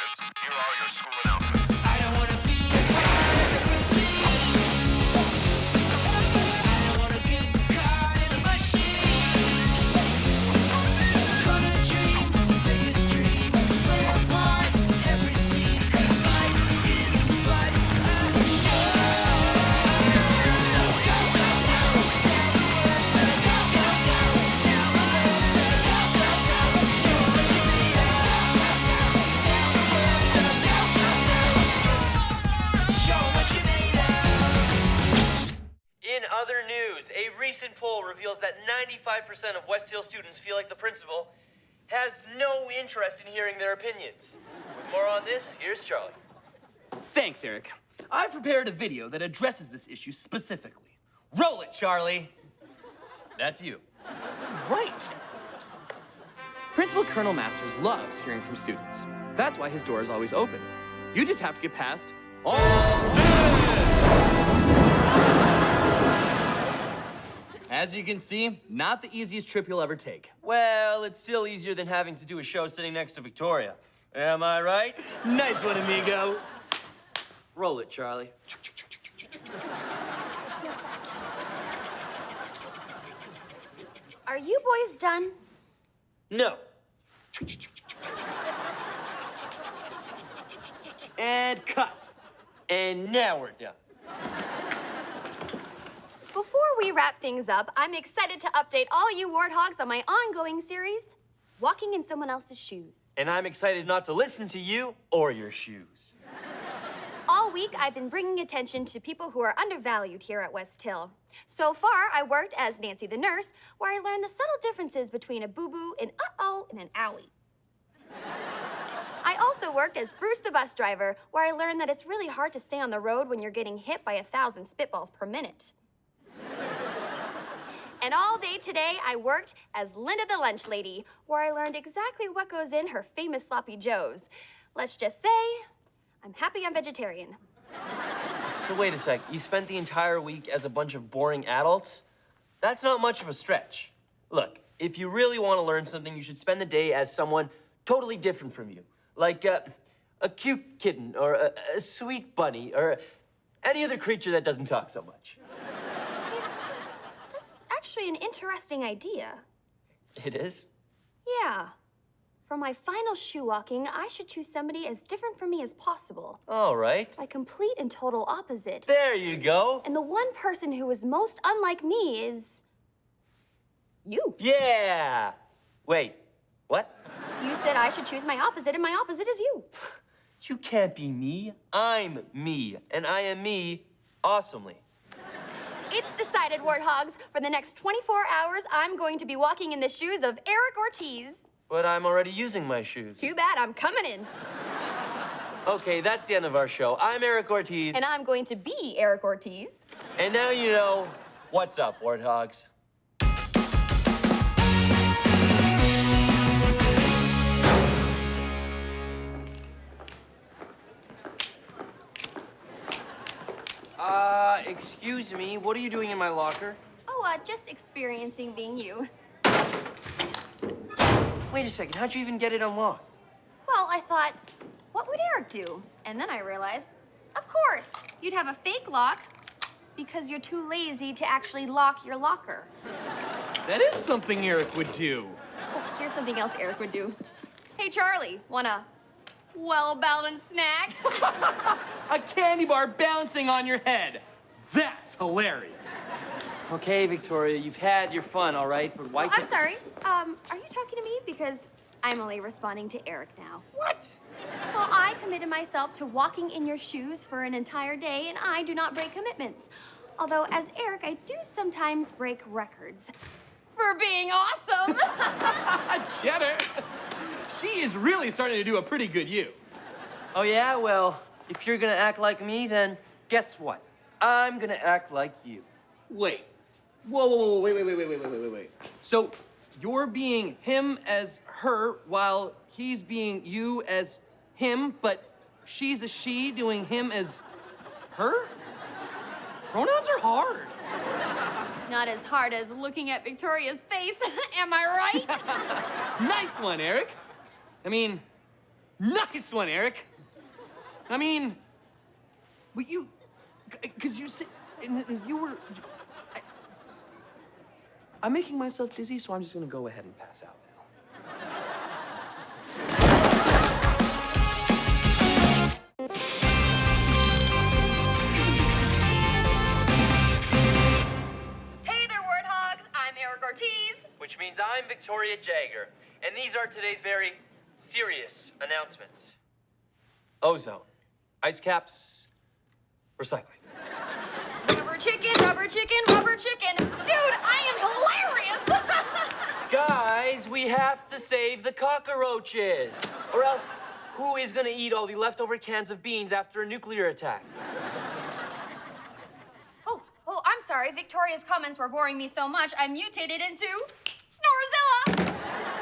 outfits. Here are your schooling outfits. I don't wanna be a part of the routine. I don't want a good car in a machine. Gonna dream the biggest dream, play a part in every scene, 'cause life is but a show. So go, go, go, tell the world to go, go, go, tell the world to go, go, go, show what you made of. Tell the world to go, go, go, show what you made of. In other news, a recent poll reveals that 95% of West Hill students feel like the principal has no interest in hearing their opinions. With more on this, here's Charlie. Thanks, Eric. I've prepared a video that addresses this issue specifically. Roll it, Charlie. That's you. Right. Principal Colonel Masters loves hearing from students. That's why his door is always open. You just have to get past all this. As you can see, not the easiest trip you'll ever take. Well, it's still easier than having to do a show sitting next to Victoria. Am I right? Nice one, amigo. Roll it, Charlie. Are you boys done? No. And cut. And now we're done. Before we wrap things up, I'm excited to update all you Warthogs on my ongoing series, Walking in Someone Else's Shoes. And I'm excited not to listen to you or your shoes. All week, I've been bringing attention to people who are undervalued here at West Hill. So far, I worked as Nancy the nurse, where I learned the subtle differences between a boo-boo, an uh-oh, and an owie. I also worked as Bruce the bus driver, where I learned that it's really hard to stay on the road when you're getting hit by 1,000 spitballs per minute. And all day today, I worked as Linda the lunch lady, where I learned exactly what goes in her famous sloppy joes. Let's just say, I'm happy I'm vegetarian. So wait a sec, you spent the entire week as a bunch of boring adults? That's not much of a stretch. Look, if you really want to learn something, you should spend the day as someone totally different from you. Like a cute kitten, or a sweet bunny, or any other creature that doesn't talk so much. That's actually an interesting idea. It is? Yeah. For my final shoe walking, I should choose somebody as different from me as possible. All right. My complete and total opposite. There you go. And the one person who is most unlike me is... you. Yeah. Wait, what? You said I should choose my opposite, and my opposite is you. You can't be me. I'm me, and I am me awesomely. It's decided, Warthogs. For the next 24 hours, I'm going to be walking in the shoes of Eric Ortiz. But I'm already using my shoes. Too bad, I'm coming in. Okay, that's the end of our show. I'm Eric Ortiz. And I'm going to be Eric Ortiz. And now you know what's up, Warthogs. Excuse me, what are you doing in my locker? Oh, just experiencing being you. Wait a second, how'd you even get it unlocked? Well, I thought, what would Eric do? And then I realized, of course, you'd have a fake lock because you're too lazy to actually lock your locker. That is something Eric would do. Oh, here's something else Eric would do. Hey, Charlie, want a well-balanced snack? A candy bar bouncing on your head. That's hilarious. Okay, Victoria, you've had your fun, all right? But why I'm can't... sorry. Are you talking to me? Because I'm only responding to Eric now. What? Well, I committed myself to walking in your shoes for an entire day, and I do not break commitments. Although, as Eric, I do sometimes break records. For being awesome! Cheddar. She is really starting to do a pretty good you. Oh, yeah? Well, if you're gonna act like me, then guess what? I'm gonna act like you. Wait. Whoa, wait. So, you're being him as her, while he's being you as him, but she's a she doing him as her? Pronouns are hard. Not as hard as looking at Victoria's face, am I right? Nice one, Eric. I mean, Nice one, Eric. I mean, but you, because you said, if you were, I'm making myself dizzy, so I'm just gonna go ahead and pass out now. Hey there, Warthogs. I'm Eric Ortiz. Which means I'm Victoria Jagger, and these are today's very serious announcements. Ozone, ice caps, recycling. Rubber chicken, rubber chicken, rubber chicken. Dude, I am hilarious. Guys, we have to save the cockroaches, or else who is gonna eat all the leftover cans of beans after a nuclear attack? Oh, I'm sorry. Victoria's comments were boring me so much, I mutated into Snorzilla.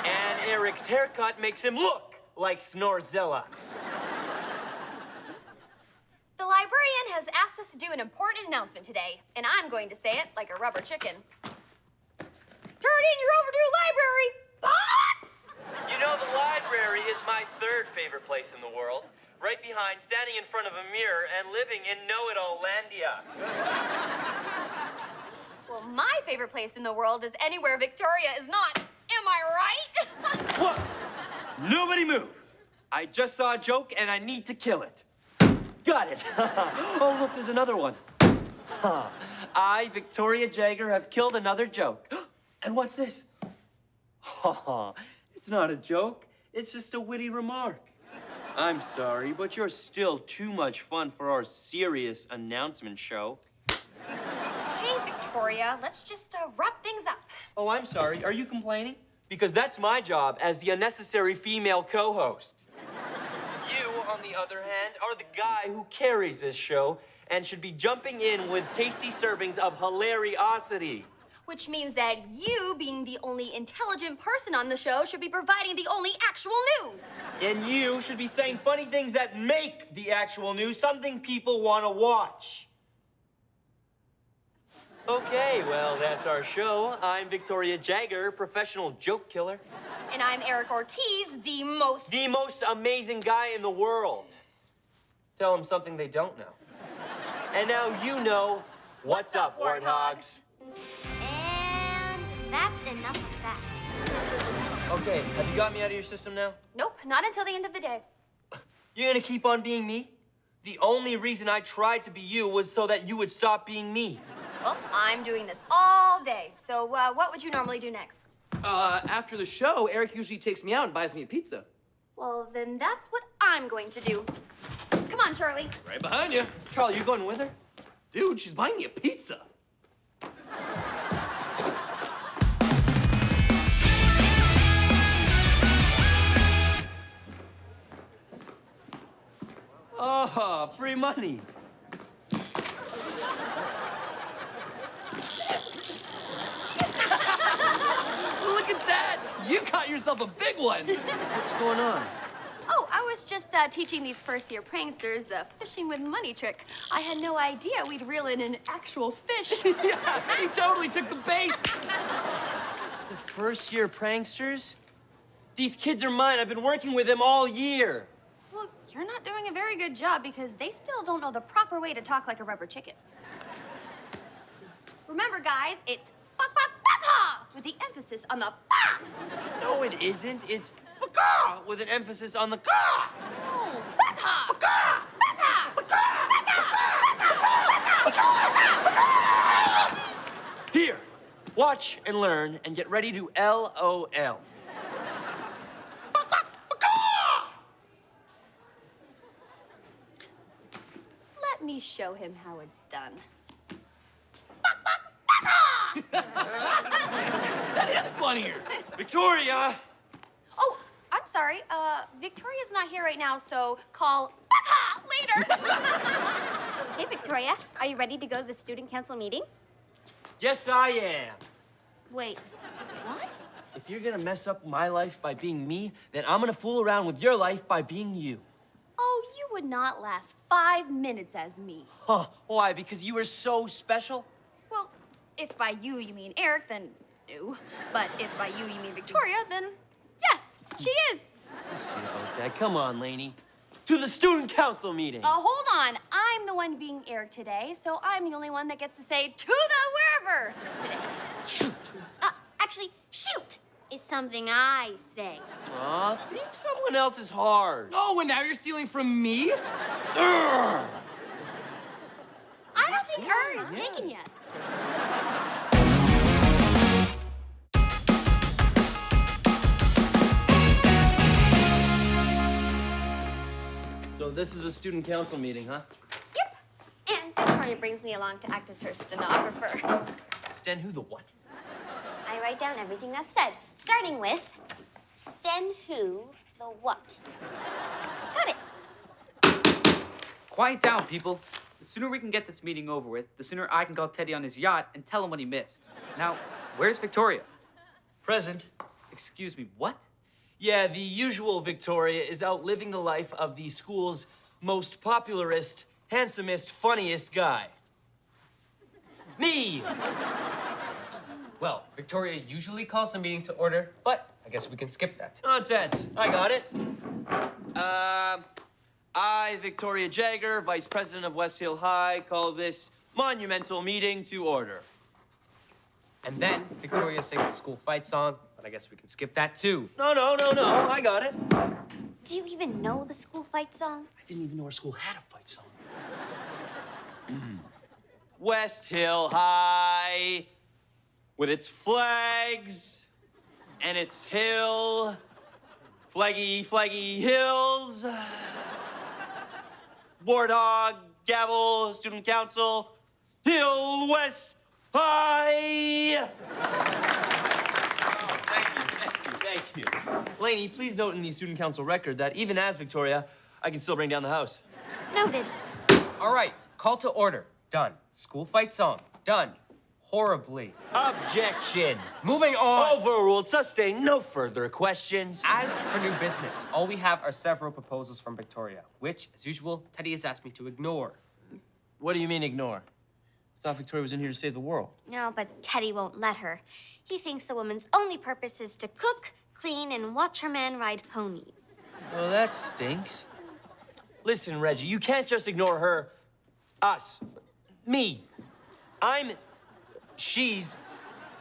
And Eric's haircut makes him look like Snorzilla. The librarian has asked us to do an important announcement today, and I'm going to say it like a rubber chicken. Turn in your overdue library box! You know, the library is my third favorite place in the world, right behind standing in front of a mirror and living in Know-It-All-Landia. Well, my favorite place in the world is anywhere Victoria is not. Am I right? What? Nobody move. I just saw a joke and I need to kill it. Got it. Oh, look, there's another one. I, Victoria Jagger, have killed another joke. And what's this? It's not a joke. It's just a witty remark. I'm sorry, but you're still too much fun for our serious announcement show. Hey, Victoria, let's just wrap things up. Oh, I'm sorry. Are you complaining? Because that's my job as the unnecessary female co-host. You, on the other hand, are the guy who carries this show and should be jumping in with tasty servings of hilariosity. Which means that you, being the only intelligent person on the show, should be providing the only actual news. And you should be saying funny things that make the actual news something people want to watch. Okay, well, that's our show. I'm Victoria Jagger, professional joke killer. And I'm Eric Ortiz, the most amazing guy in the world. Tell them something they don't know. And now you know what's up, Warthogs. And that's enough of that. Okay, have you got me out of your system now? Nope, not until the end of the day. You're gonna keep on being me? The only reason I tried to be you was so that you would stop being me. Well, I'm doing this all day. So what would you normally do next? After the show, Eric usually takes me out and buys me a pizza. Well, then that's what I'm going to do. Come on, Charlie. Right behind you. Charlie, you going with her? Dude, she's buying me a pizza. Oh, free money. Look at that! You got yourself a big one. What's going on? Oh, I was just teaching these first-year pranksters the fishing with money trick. I had no idea we'd reel in an actual fish. Yeah, he totally took the bait. The first-year pranksters? These kids are mine. I've been working with them all year. Well, you're not doing a very good job because they still don't know the proper way to talk like a rubber chicken. Remember, guys, it's bak bak baka with the emphasis on the ba. No, it isn't. It's baka with an emphasis on the ka. No, baka, baka, baka, baka. Here, watch and learn and get ready to LOL. Let me show him how it's done. That is funnier. Victoria! Oh, I'm sorry. Victoria's not here right now, so call baka later. Hey, Victoria, are you ready to go to the student council meeting? Yes, I am. Wait, what? If you're gonna mess up my life by being me, then I'm gonna fool around with your life by being you. Oh, you would not last 5 minutes as me. Huh, why? Because you were so special? Well, if by you mean Eric, then no. But if by you mean Victoria, then yes, she is. We'll see about that. Come on, Laney. To the student council meeting. Hold on. I'm the one being Eric today, so I'm the only one that gets to say to the wherever today. Shoot. Actually, shoot is something I say. Aw, being someone else is hard. Oh, and now you're stealing from me? I don't think is taken yet. So this is a student council meeting, huh? Yep. And Victoria brings me along to act as her stenographer. Sten who the what? I write down everything that's said, starting with Sten who the what. Got it. Quiet down, people. The sooner we can get this meeting over with, the sooner I can call Teddy on his yacht and tell him what he missed. Now, where's Victoria? Present. Excuse me, what? Yeah, the usual Victoria is out living the life of the school's most popularist, handsomest, funniest guy. Me! Well, Victoria usually calls the meeting to order, but I guess we can skip that. Nonsense. I got it. I, Victoria Jagger, Vice President of West Hill High, call this monumental meeting to order. And then Victoria sings the school fight song, but I guess we can skip that too. No, I got it. Do you even know the school fight song? I didn't even know our school had a fight song. West Hill High, with its flags and its hill, flaggy hills, Warthog, gavel, student council, Hill West High. Thank you. Laney, please note in the student council record that even as Victoria, I can still bring down the house. Noted. All right, call to order. Done. School fight song. Done. Horribly. Objection. Moving on. Overruled. Sustained. No further questions. As for new business, all we have are several proposals from Victoria, which, as usual, Teddy has asked me to ignore. What do you mean ignore? I thought Victoria was in here to save the world. No, but Teddy won't let her. He thinks a woman's only purpose is to cook, clean, and watch her man ride ponies. Well, that stinks. Listen, Reggie, you can't just ignore her. Us. Me.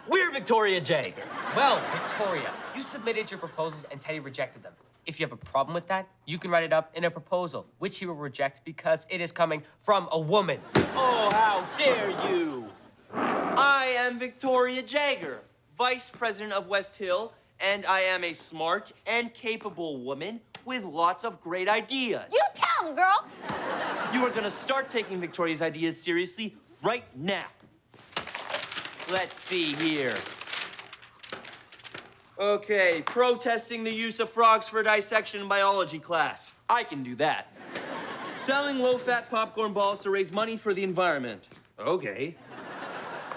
We're Victoria Jagger. Well, Victoria, you submitted your proposals and Teddy rejected them. If you have a problem with that, you can write it up in a proposal, which he will reject because it is coming from a woman. Oh, how dare you! I am Victoria Jagger, Vice President of West Hill, and I am a smart and capable woman with lots of great ideas. You tell him, girl! You are gonna start taking Victoria's ideas seriously right now. Let's see here. Okay, protesting the use of frogs for dissection in biology class. I can do that. Selling low-fat popcorn balls to raise money for the environment. Okay.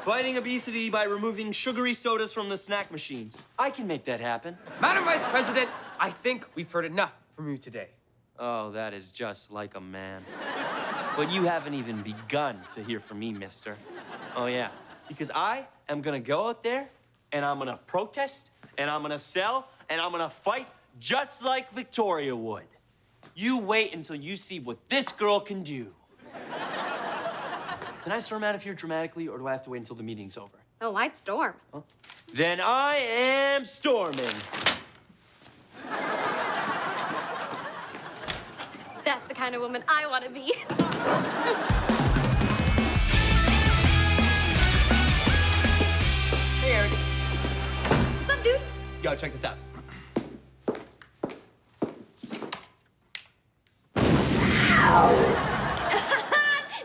Fighting obesity by removing sugary sodas from the snack machines. I can make that happen. Madam Vice President, I think we've heard enough from you today. Oh, that is just like a man. But you haven't even begun to hear from me, mister. Oh, yeah. Because I am gonna go out there, and I'm gonna protest, and I'm gonna sell, and I'm gonna fight just like Victoria would. You wait until you see what this girl can do. Can I storm out of here dramatically, or do I have to wait until the meeting's over? Oh, I'd storm. Huh? Then I am storming. That's the kind of woman I want to be. Hey, Eric. What's up, dude? Yo, check this out.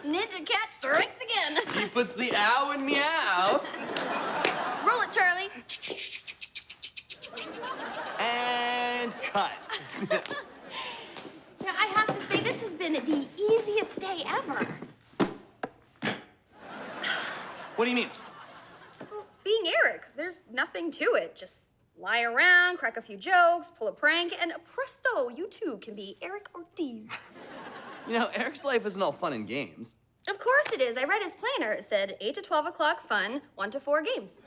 Ninja cat strikes again. He puts the ow in meow. Roll it, Charlie. And cut. Now, I have to say, this has been the easiest day ever. What do you mean? Well, being Eric, there's nothing to it. Just lie around, crack a few jokes, pull a prank, and presto, you too can be Eric Ortiz. You know, Eric's life isn't all fun and games. Of course it is. I read his planner. It said 8 to 12 o'clock fun, 1 to 4 games.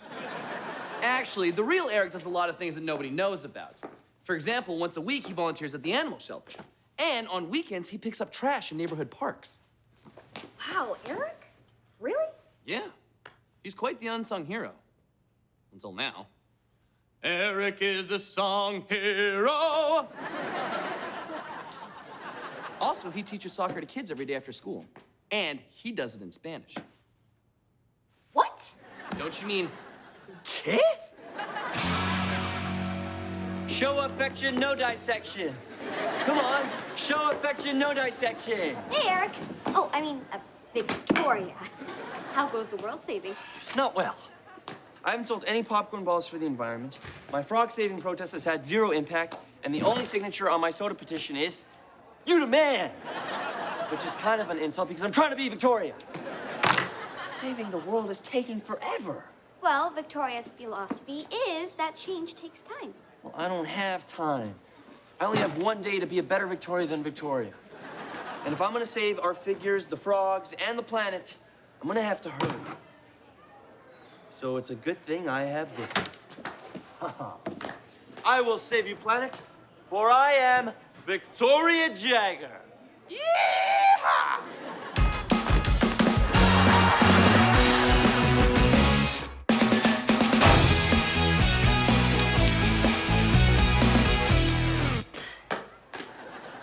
Actually, the real Eric does a lot of things that nobody knows about. For example, once a week, he volunteers at the animal shelter. And on weekends, he picks up trash in neighborhood parks. Wow, Eric? Really? Yeah, he's quite the unsung hero. Until now. Eric is the song hero. Also, he teaches soccer to kids every day after school. And he does it in Spanish. What? Don't you mean, ¿qué? Show affection, no dissection. Come on, show affection, no dissection. Hey, Eric. Oh, I mean, Victoria. How goes the world saving? Not well. I haven't sold any popcorn balls for the environment. My frog-saving protest has had zero impact, and the only signature on my soda petition is, "You the man!" Which is kind of an insult because I'm trying to be Victoria. Saving the world is taking forever. Well, Victoria's philosophy is that change takes time. Well, I don't have time. I only have one day to be a better Victoria than Victoria. And if I'm gonna save our figures, the frogs, and the planet, I'm gonna have to hurry. So it's a good thing I have this. I will save you, planet, for I am Victoria Jagger. Yeehaw!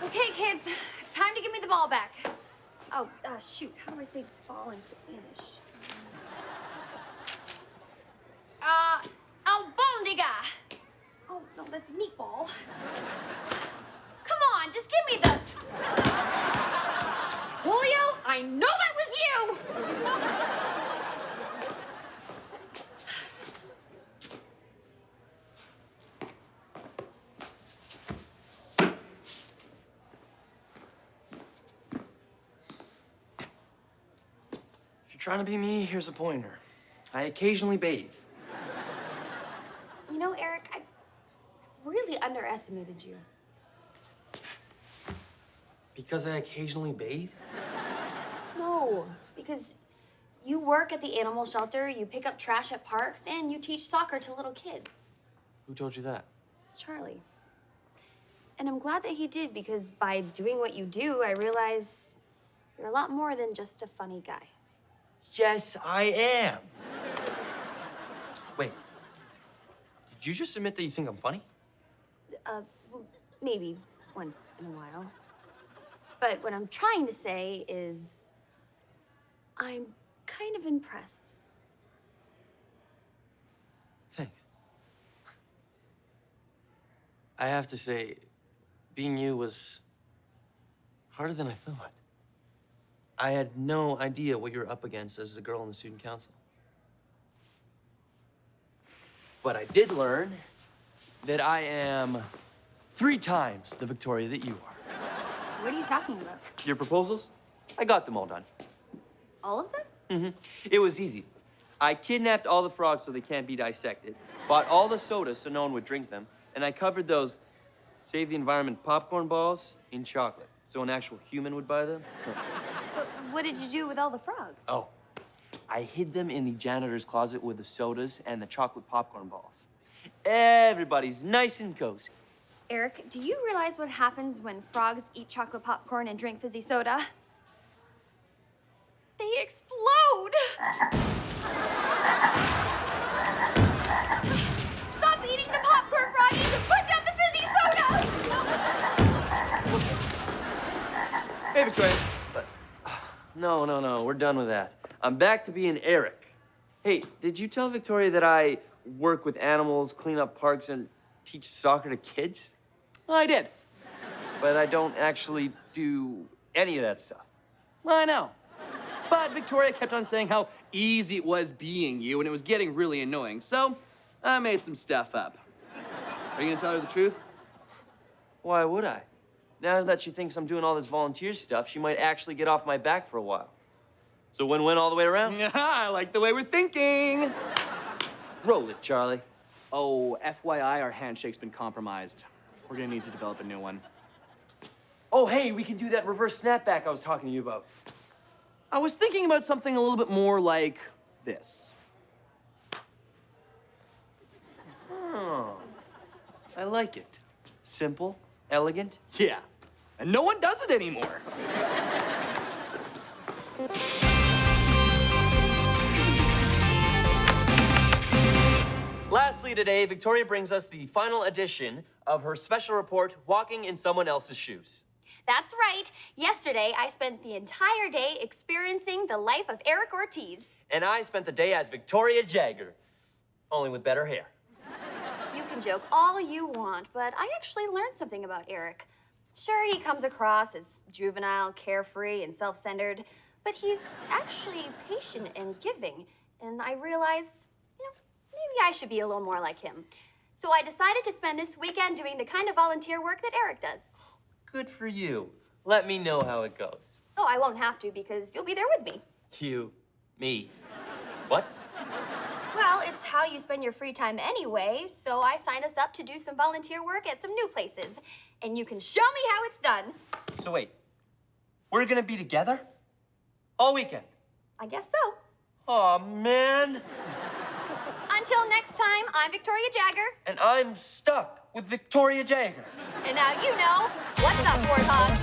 Okay, kids, it's time to give me the ball back. Oh, shoot, how do I say ball in Spanish? Albondiga. Oh, no, that's meatball. Come on, just give me the... Julio, I know that was you! If you're trying to be me, here's a pointer. I occasionally bathe. You know, Eric, I really underestimated you. Because I occasionally bathe? No, because you work at the animal shelter, you pick up trash at parks, and you teach soccer to little kids. Who told you that? Charlie. And I'm glad that he did, because by doing what you do, I realize you're a lot more than just a funny guy. Yes, I am. Wait. Did you just admit that you think I'm funny? Well, maybe once in a while. But what I'm trying to say is I'm kind of impressed. Thanks. I have to say, being you was harder than I thought. I had no idea what you were up against as a girl in the student council. But I did learn that I am 3 times the Victoria that you are. What are you talking about? Your proposals? I got them all done. All of them? It was easy. I kidnapped all the frogs so they can't be dissected, bought all the sodas so no one would drink them, and I covered those Save the Environment popcorn balls in chocolate so an actual human would buy them. But what did you do with all the frogs? Oh, I hid them in the janitor's closet with the sodas and the chocolate popcorn balls. Everybody's nice and cozy. Eric, do you realize what happens when frogs eat chocolate popcorn and drink fizzy soda? They explode! Stop eating the popcorn, froggies, and put down the fizzy soda! Hey, Victoria. No, we're done with that. I'm back to being Eric. Hey, did you tell Victoria that I work with animals, clean up parks, and teach soccer to kids? I did. But I don't actually do any of that stuff. I know. But Victoria kept on saying how easy it was being you, and it was getting really annoying. So I made some stuff up. Are you gonna tell her the truth? Why would I? Now that she thinks I'm doing all this volunteer stuff, she might actually get off my back for a while. So win-win all the way around? I like the way we're thinking. Roll it, Charlie. Oh, FYI, our handshake's been compromised. We're gonna need to develop a new one. Oh, hey, we can do that reverse snapback I was talking to you about. I was thinking about something a little bit more like this. Oh, I like it. Simple, elegant. Yeah. And no one does it anymore. Lastly today, Victoria brings us the final edition of her special report, Walking in Someone Else's Shoes. That's right. Yesterday, I spent the entire day experiencing the life of Eric Ortiz. And I spent the day as Victoria Jagger, only with better hair. You can joke all you want, but I actually learned something about Eric. Sure, he comes across as juvenile, carefree, and self-centered, but he's actually patient and giving. And I realized, maybe I should be a little more like him. So I decided to spend this weekend doing the kind of volunteer work that Eric does. Good for you. Let me know how it goes. Oh, I won't have to because you'll be there with me. You, me. What? Well, it's how you spend your free time anyway, so I signed us up to do some volunteer work at some new places. And you can show me how it's done. So wait, we're gonna be together? All weekend? I guess so. Aw, man. Until next time, I'm Victoria Jagger. And I'm stuck with Victoria Jagger. And now you know what's up, Warthog.